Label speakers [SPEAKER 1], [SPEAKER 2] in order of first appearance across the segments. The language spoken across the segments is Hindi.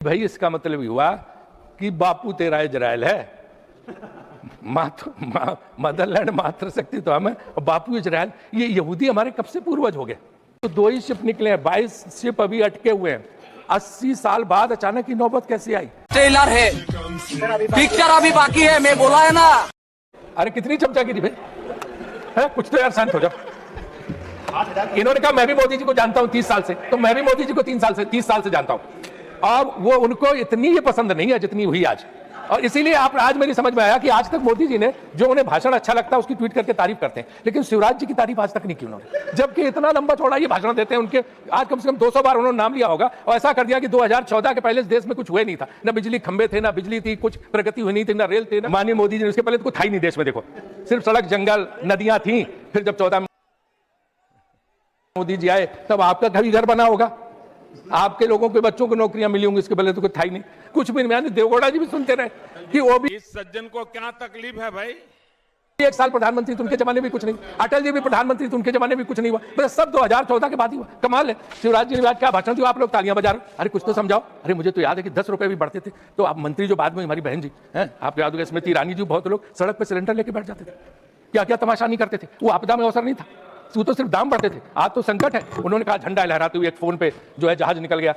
[SPEAKER 1] भाई इसका मतलब हुआ कि बापू तेरा इजराइल है, मदरलैंड मातृशक्ति तो हम है और बापू इजराइल। ये यहूदी हमारे कब से पूर्वज हो गए? तो 2 ही शिप निकले हैं, 22 शिप अभी अटके हुए हैं। 80 साल बाद अचानक की नौबत कैसे आई?
[SPEAKER 2] ट्रेलर है, पिक्चर अभी बाकी है, मैं बोला है ना।
[SPEAKER 1] अरे कितनी चमचागिरी भाई है, कुछ तो यार शांत हो जाओ। इन्होंने कहा मैं भी मोदी जी को जानता हूं 30 साल से, तो मैं भी मोदी जी को 30 साल से जानता हूं और वो उनको इतनी ही पसंद नहीं है जितनी हुई आज। और इसीलिए आप आज मेरी समझ में आया कि आज तक मोदी जी ने जो उन्हें भाषण अच्छा लगता है उसकी ट्वीट करके तारीफ करते हैं, लेकिन शिवराज जी की तारीफ आज तक नहीं की उन्होंने, जबकि इतना लंबा चौड़ा ये भाषण देते हैं उनके। आज कम से कम 200 बार उन्होंने नाम लिया होगा और ऐसा कर दिया कि 2014 के पहले इस देश में कुछ हुए नहीं था, ना बिजली खंबे थे, ना बिजली थी, कुछ प्रगति हुई नहीं थी, ना रेल थे, ना माननीय मोदी जी ने उसके पहले तो कुछ था ही नहीं देश में। देखो सिर्फ सड़क, जंगल, नदियां थी। फिर जब 14 मोदी जी आए तब आपका कभी घर बना होगा, आपके लोगों के बच्चों को नौकरियां मिली होंगी, इसके पहले तो कुछ था ही नहीं, कुछ भी नहीं। देवगौड़ा जी भी सुनते रहे कि वो भी,
[SPEAKER 3] इस सज्जन को क्या तकलीफ है भाई?
[SPEAKER 1] 1 साल प्रधानमंत्री तो उनके जमाने में कुछ नहीं, अटल जी भी प्रधानमंत्री तो उनके जमाने में कुछ नहीं हुआ, बस सब 2014 के बाद ही हुआ। कमाल है। शिवराज जी ने आज क्या भाषण दिया, आप लोग तालियां बजा रहे हो। अरे कुछ तो समझाओ। अरे मुझे तो याद है कि 10 रुपए भी बढ़ते थे तो आप मंत्री जो बाद में हमारी बहन जी हैं, आपको याद होगा स्मृति ईरानी जी, बहुत लोग सड़क पर सिलेंडर लेके बैठ जाते थे, क्या क्या तमाशा नहीं करते थे। वो आपदा में अवसर नहीं था, तो सिर्फ दाम बढ़ते थे। आज तो संकट है। उन्होंने कहा झंडा लहराते हुए एक फोन पे जो है जहाज निकल गया।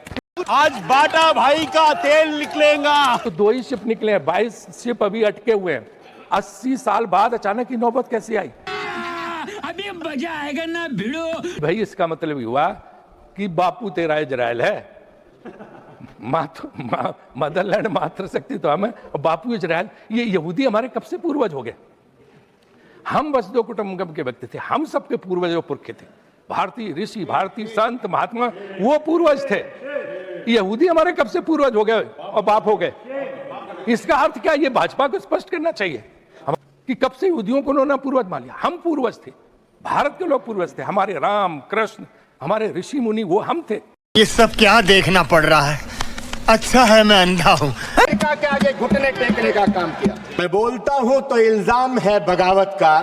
[SPEAKER 4] आज बाटा भाई का तेल निकलेगा।
[SPEAKER 1] तो 2 ही शिप निकले हैं, 22 शिप अभी अटके हुए हैं। 80 साल बाद अचानक की नौबत कैसे आई?
[SPEAKER 5] अभी मजा आएगा ना भिड़ो।
[SPEAKER 1] भाई इसका मतलब हुआ कि बापू तेरा इजराइल है, मदरलैंड मातृशक्ति तो हम है और बापू इजराइल। ये यहूदी हमारे कब से पूर्वज हो गए? हम वसुधैव कुटुंबकम के व्यक्ति थे, हम सबके पूर्वज पुरखे थे। भारतीय ऋषि, भारतीय संत, महात्मा वो पूर्वज थे। यहूदी हमारे कब से पूर्वज हो गए और बाप हो गए? इसका अर्थ क्या? ये भाजपा को स्पष्ट करना चाहिए कि कब से यहूदियों को उन्होंने पूर्वज मान लिया। हम पूर्वज थे, भारत के लोग पूर्वज थे, हमारे राम कृष्ण, हमारे ऋषि मुनि वो हम थे।
[SPEAKER 4] ये सब क्या देखना पड़ रहा है? अच्छा है मैं अंधा हूँ।
[SPEAKER 6] के आगे घुटने टेकने का काम किया। मैं बोलता हूँ तो इल्जाम है बगावत का,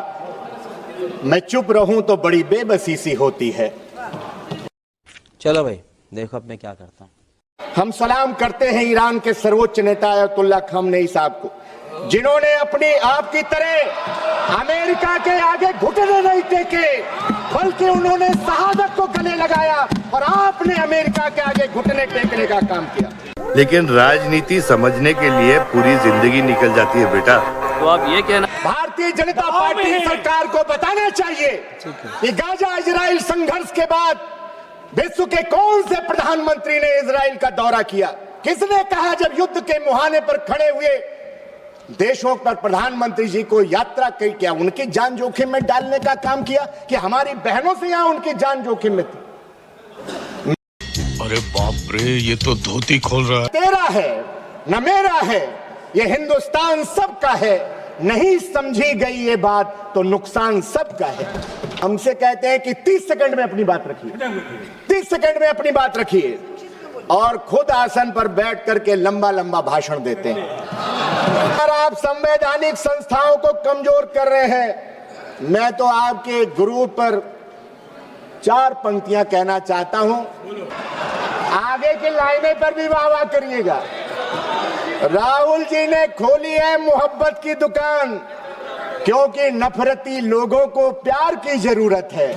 [SPEAKER 6] मैं चुप रहूं तो बड़ी बेबसी सी होती है।
[SPEAKER 7] चलो भाई देखो अब मैं क्या करता हूँ।
[SPEAKER 6] हम सलाम करते हैं ईरान के सर्वोच्च नेता अयतुल्ला खamenei साहब को, जिन्होंने अपनी आपकी तरह अमेरिका के आगे घुटने नहीं टेके, बल्कि उन्होंने शहादत को गले लगाया और आपने अमेरिका के आगे घुटने टेकने का काम किया।
[SPEAKER 8] लेकिन राजनीति समझने के लिए पूरी जिंदगी निकल जाती है बेटा।
[SPEAKER 2] तो आप ये कहना,
[SPEAKER 6] भारतीय जनता पार्टी सरकार को बताना चाहिए कि गाजा इजराइल संघर्ष के बाद विश्व के कौन से प्रधानमंत्री ने इजराइल का दौरा किया? किसने कहा जब युद्ध के मुहाने पर खड़े हुए देशों पर प्रधानमंत्री जी को यात्रा की, क्या उनकी जान जोखिम में डालने का काम किया कि हमारी बहनों से यहां उनकी जान जोखिम में थी?
[SPEAKER 3] अरे बाप रे, ये तो धोती खोल रहा है।
[SPEAKER 6] तेरा है न मेरा है, ये हिंदुस्तान सबका है। नहीं समझी गई ये बात तो नुकसान सबका है। हमसे कहते हैं कि 30 सेकंड में अपनी बात रखिए, 30 सेकंड में अपनी बात रखिए और खुद आसन पर बैठ करके लंबा लंबा भाषण देते हैं। और आप संवैधानिक संस्थाओं को कमजोर कर रहे हैं। मैं तो आपके गुरु पर 4 पंक्तियां कहना चाहता हूं, आगे की लाइनें पर भी वाह करिएगा। राहुल जी ने खोली है मोहब्बत की दुकान, क्योंकि नफरती लोगों को प्यार की जरूरत है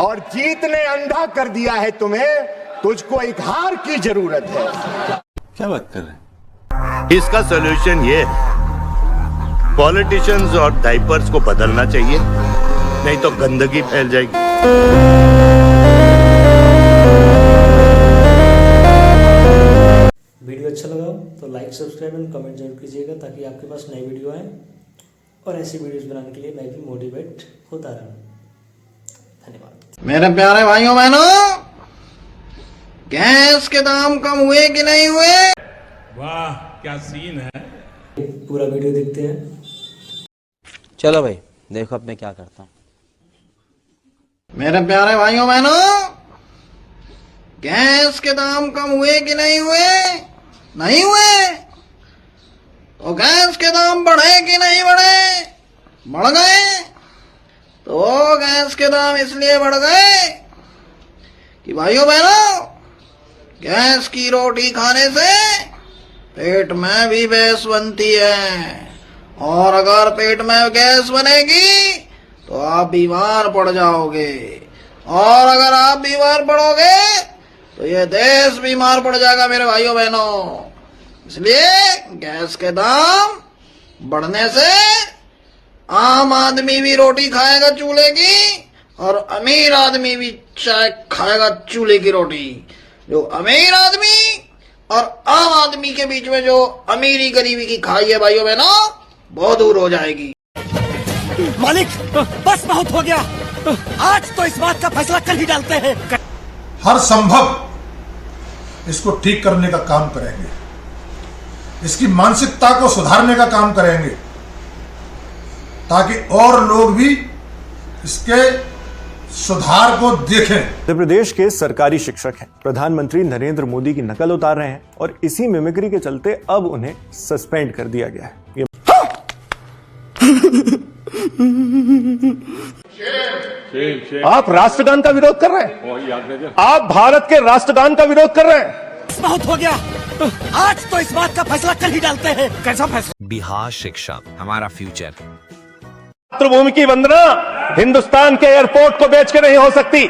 [SPEAKER 6] और जीत ने अंधा कर दिया है तुम्हें, तुझको एक हार की जरूरत है।
[SPEAKER 8] क्या बात कर रहे हैं? इसका सॉल्यूशन ये पॉलिटिशियंस और डायपर्स को बदलना चाहिए, नहीं तो गंदगी फैल जाएगी।
[SPEAKER 9] वीडियो अच्छा लगा तो लाइक, सब्सक्राइब एंड कमेंट जरूर कीजिएगा ताकि आपके पास नई वीडियो आए और ऐसी वीडियोस बनाने के लिए मैं भी मोटिवेट होता रहूं। धन्यवाद।
[SPEAKER 10] मेरे प्यारे भाइयों बहनों, गैस के दाम कम हुए कि नहीं हुए?
[SPEAKER 3] वाह क्या सीन है।
[SPEAKER 9] पूरा वीडियो देखते हैं।
[SPEAKER 7] चलो भाई देखो अब मैं क्या करता हूँ।
[SPEAKER 10] मेरे प्यारे भाइयों बहनों, गैस के दाम कम हुए कि नहीं हुए? नहीं हुए तो गैस के दाम बढ़े कि नहीं बढ़े? बढ़ गए। तो गैस के दाम इसलिए बढ़ गए कि भाइयों बहनों गैस की रोटी खाने से पेट में भी गैस बनती है, और अगर पेट में गैस बनेगी तो आप बीमार पड़ जाओगे, और अगर आप बीमार पड़ोगे तो ये देश बीमार पड़ जाएगा मेरे भाइयों बहनों। इसलिए गैस के दाम बढ़ने से आम आदमी भी रोटी खाएगा चूल्हे की, और अमीर आदमी भी चाय खाएगा चूल्हे की रोटी। जो अमीर आदमी और आम आदमी के बीच में जो अमीरी गरीबी की खाई है भाइयों बहनों, बहुत दूर हो जाएगी।
[SPEAKER 2] मालिक बस बहुत हो गया, आज तो इस बात का फैसला कर ही डालते हैं।
[SPEAKER 11] हर संभव इसको ठीक करने का काम करेंगे, इसकी मानसिकता को सुधारने का काम करेंगे, ताकि और लोग भी इसके सुधार को देखें।
[SPEAKER 12] मध्य प्रदेश के सरकारी शिक्षक हैं, प्रधानमंत्री नरेंद्र मोदी की नकल उतार रहे हैं, और इसी मिमिक्री के चलते अब उन्हें सस्पेंड कर दिया गया है।
[SPEAKER 8] आप राष्ट्रगान का विरोध कर रहे हैं, आप भारत के राष्ट्रगान का विरोध कर रहे हैं।
[SPEAKER 2] बहुत हो गया, आज तो इस बात का फैसला कर ही डालते हैं। कैसा फैसला?
[SPEAKER 7] बिहार शिक्षा हमारा फ्यूचर।
[SPEAKER 8] मातृभूमि की वंदना हिंदुस्तान के एयरपोर्ट को बेच के नहीं हो सकती,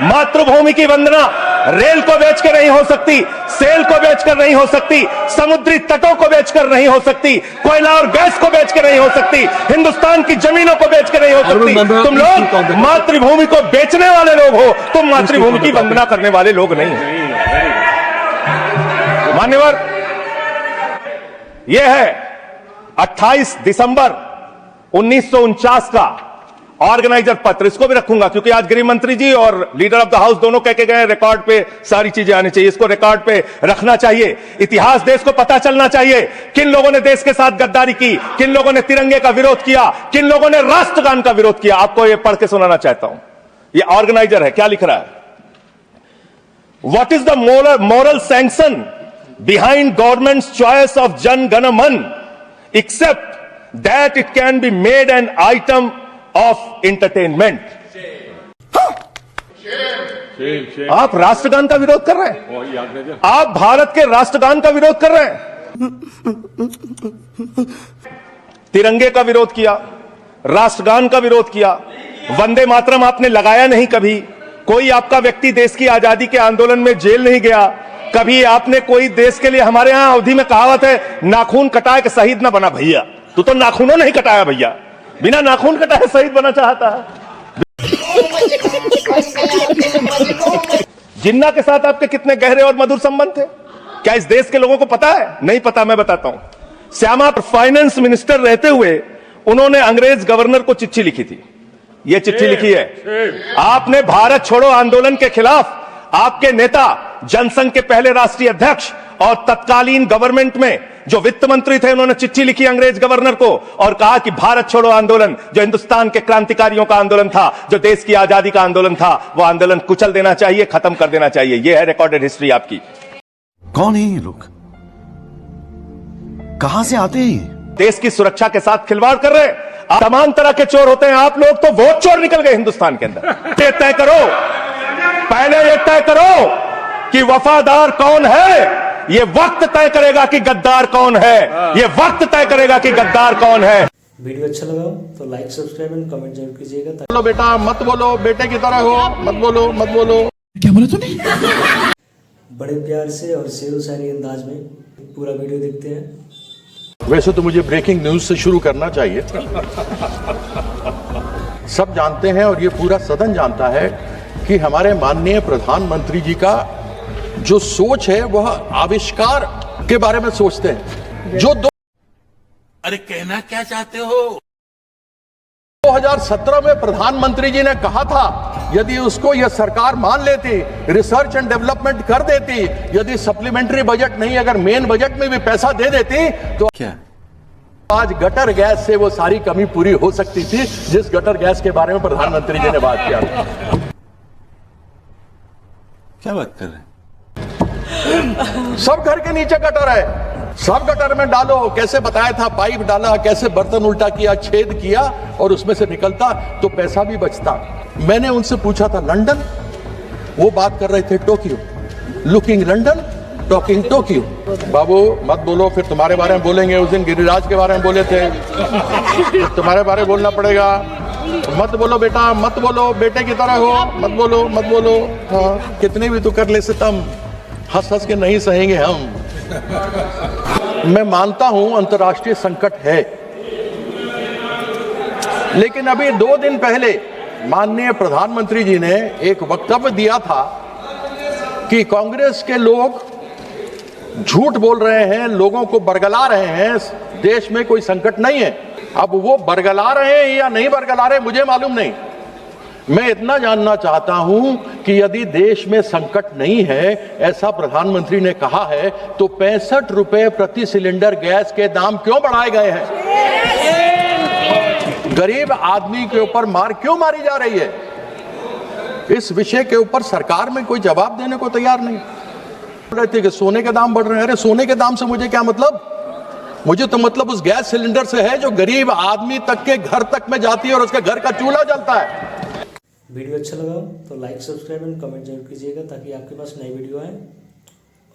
[SPEAKER 8] मातृभूमि की वंदना रेल को बेच के नहीं हो सकती, सेल को बेचकर नहीं हो सकती, समुद्री तटों को बेचकर नहीं हो सकती, कोयला और गैस को बेच के नहीं हो सकती, हिंदुस्तान की जमीनों को बेच के नहीं हो सकती। तुम लोग मातृभूमि को बेचने वाले लोग हो, तुम मातृभूमि की वंदना करने वाले लोग नहीं हो। मान्यवर, यह है 28 दिसंबर 1949 का ऑर्गेनाइजर पत्र। इसको भी रखूंगा क्योंकि आज गृह मंत्री जी और लीडर ऑफ द हाउस दोनों कह के गए रिकॉर्ड पे सारी चीजें आनी चाहिए, इसको रिकॉर्ड पे रखना चाहिए। इतिहास देश को पता चलना चाहिए किन लोगों ने देश के साथ गद्दारी की, किन लोगों ने तिरंगे का विरोध किया, किन लोगों ने राष्ट्रगान का विरोध किया। आपको यह पढ़ के सुनाना चाहता हूं, यह ऑर्गेनाइजर है, क्या लिख रहा है। What is the moral sanction behind government's choice of Jan Gana Man, except that it can be made an item of entertainment. आप राष्ट्रगान का विरोध कर रहे हैं, आप भारत के राष्ट्रगान का विरोध कर रहे हैं। तिरंगे का विरोध किया, राष्ट्रगान का विरोध किया, वंदे मातरम आपने लगाया नहीं कभी। कोई आपका व्यक्ति देश की आजादी के आंदोलन में जेल नहीं गया कभी। आपने कोई देश के लिए, हमारे यहां अवधि में कहावत है, नाखून कटाए के शहीद ना बना भैया। तू तो नाखूनों नहीं कटाया भैया, बिना नाखून कटाए शहीद बना चाहता है। जिन्ना के साथ आपके कितने गहरे और मधुर संबंध थे, क्या इस देश के लोगों को पता है? नहीं पता, मैं बताता हूं। श्यामा फाइनेंस मिनिस्टर रहते हुए उन्होंने अंग्रेज गवर्नर को चिट्ठी लिखी थी। यह चिट्ठी लिखी है, आपने भारत छोड़ो आंदोलन के खिलाफ आपके नेता, जनसंघ के पहले राष्ट्रीय अध्यक्ष और तत्कालीन गवर्नमेंट में जो वित्त मंत्री थे, उन्होंने चिट्ठी लिखी अंग्रेज गवर्नर को और कहा कि भारत छोड़ो आंदोलन, जो हिंदुस्तान के क्रांतिकारियों का आंदोलन था, जो देश की आजादी का आंदोलन था, वो आंदोलन कुचल देना चाहिए, खत्म कर देना चाहिए। यह है रिकॉर्डेड हिस्ट्री आपकी।
[SPEAKER 13] कौन है ये लोग, कहां से आते हैं?
[SPEAKER 8] देश की सुरक्षा के साथ खिलवाड़ कर रहे हैं। तमाम तरह के चोर होते हैं, आप लोग तो वोट चोर निकल गए हिंदुस्तान के अंदर। ये तय करो, पहले ये तय करो कि वफादार कौन है। ये वक्त तय करेगा कि गद्दार कौन है, ये वक्त तय करेगा कि गद्दार कौन है।
[SPEAKER 9] वीडियो अच्छा लगा तो लाइक, सब्सक्राइब एंड कमेंट जरूर कीजिएगा।
[SPEAKER 8] बोलो बेटा, मत बोलो, बेटे की तरह हो, मत बोलो, मत बोलो।
[SPEAKER 2] क्या बोला तूने?
[SPEAKER 9] बड़े प्यार से और शेरो शायरी अंदाज में पूरा वीडियो देखते हैं।
[SPEAKER 8] वैसे तो मुझे ब्रेकिंग न्यूज से शुरू करना चाहिए। सब जानते हैं और ये पूरा सदन जानता है कि हमारे माननीय प्रधानमंत्री जी का जो सोच है वह आविष्कार के बारे में सोचते हैं। जो
[SPEAKER 3] अरे कहना क्या चाहते हो?
[SPEAKER 8] 2017 में प्रधानमंत्री जी ने कहा था, यदि उसको यह सरकार मान लेती, रिसर्च एंड डेवलपमेंट कर देती, यदि सप्लीमेंट्री बजट नहीं अगर मेन बजट में भी पैसा दे देती, तो
[SPEAKER 13] क्या
[SPEAKER 8] आज गटर गैस से वो सारी कमी पूरी हो सकती थी जिस गटर गैस के बारे में प्रधानमंत्री जी ने बात किया।
[SPEAKER 13] क्या बात कर रहे हैं?
[SPEAKER 8] सब घर के नीचे गटर है, सब गटर में डालो। कैसे बताया था, पाइप डाला, कैसे बर्तन उल्टा किया, छेद किया और उसमें से निकलता तो पैसा भी बचता। मैंने उनसे पूछा था लंदन, वो बात कर रहे थे Tokyo.
[SPEAKER 3] Looking London talking Tokyo. बाबू मत बोलो, फिर तुम्हारे बारे में बोलेंगे। उस दिन गिरिराज के बारे में बोले थे, तुम्हारे बारे में बोलना पड़ेगा। मत बोलो बेटा, मत बोलो, बेटे की तरह हो, मत बोलो, मत बोलो। हाँ, कितने भी तो कर ले सितम, हंस हंस के नहीं सहेंगे हम। मैं मानता हूं अंतर्राष्ट्रीय संकट है, लेकिन अभी 2 दिन पहले माननीय प्रधानमंत्री जी ने एक वक्तव्य दिया था कि कांग्रेस के लोग झूठ बोल रहे हैं, लोगों को बरगला रहे हैं, देश में कोई संकट नहीं है। अब वो बरगला रहे हैं या नहीं बरगला रहे मुझे मालूम नहीं। मैं इतना जानना चाहता हूं कि यदि देश में संकट नहीं है, ऐसा प्रधानमंत्री ने कहा है, तो 65 रुपए प्रति सिलेंडर गैस के दाम क्यों बढ़ाए गए हैं? गरीब आदमी के ऊपर मार क्यों मारी जा रही है? इस विषय के ऊपर सरकार में कोई जवाब देने को तैयार नहीं। बोल रहे थे कि सोने के दाम बढ़ रहे हैं। अरे सोने के दाम से मुझे क्या मतलब? मुझे तो मतलब उस गैस सिलेंडर से है जो गरीब आदमी तक के घर तक में जाती है और उसके घर का चूल्हा जलता है।
[SPEAKER 9] वीडियो अच्छा लगा तो लाइक सब्सक्राइब एंड कमेंट जरूर कीजिएगा ताकि आपके पास नई वीडियो आए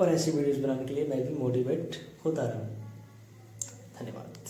[SPEAKER 9] और ऐसी वीडियोस बनाने के लिए मैं भी मोटिवेट होता रहूं। धन्यवाद।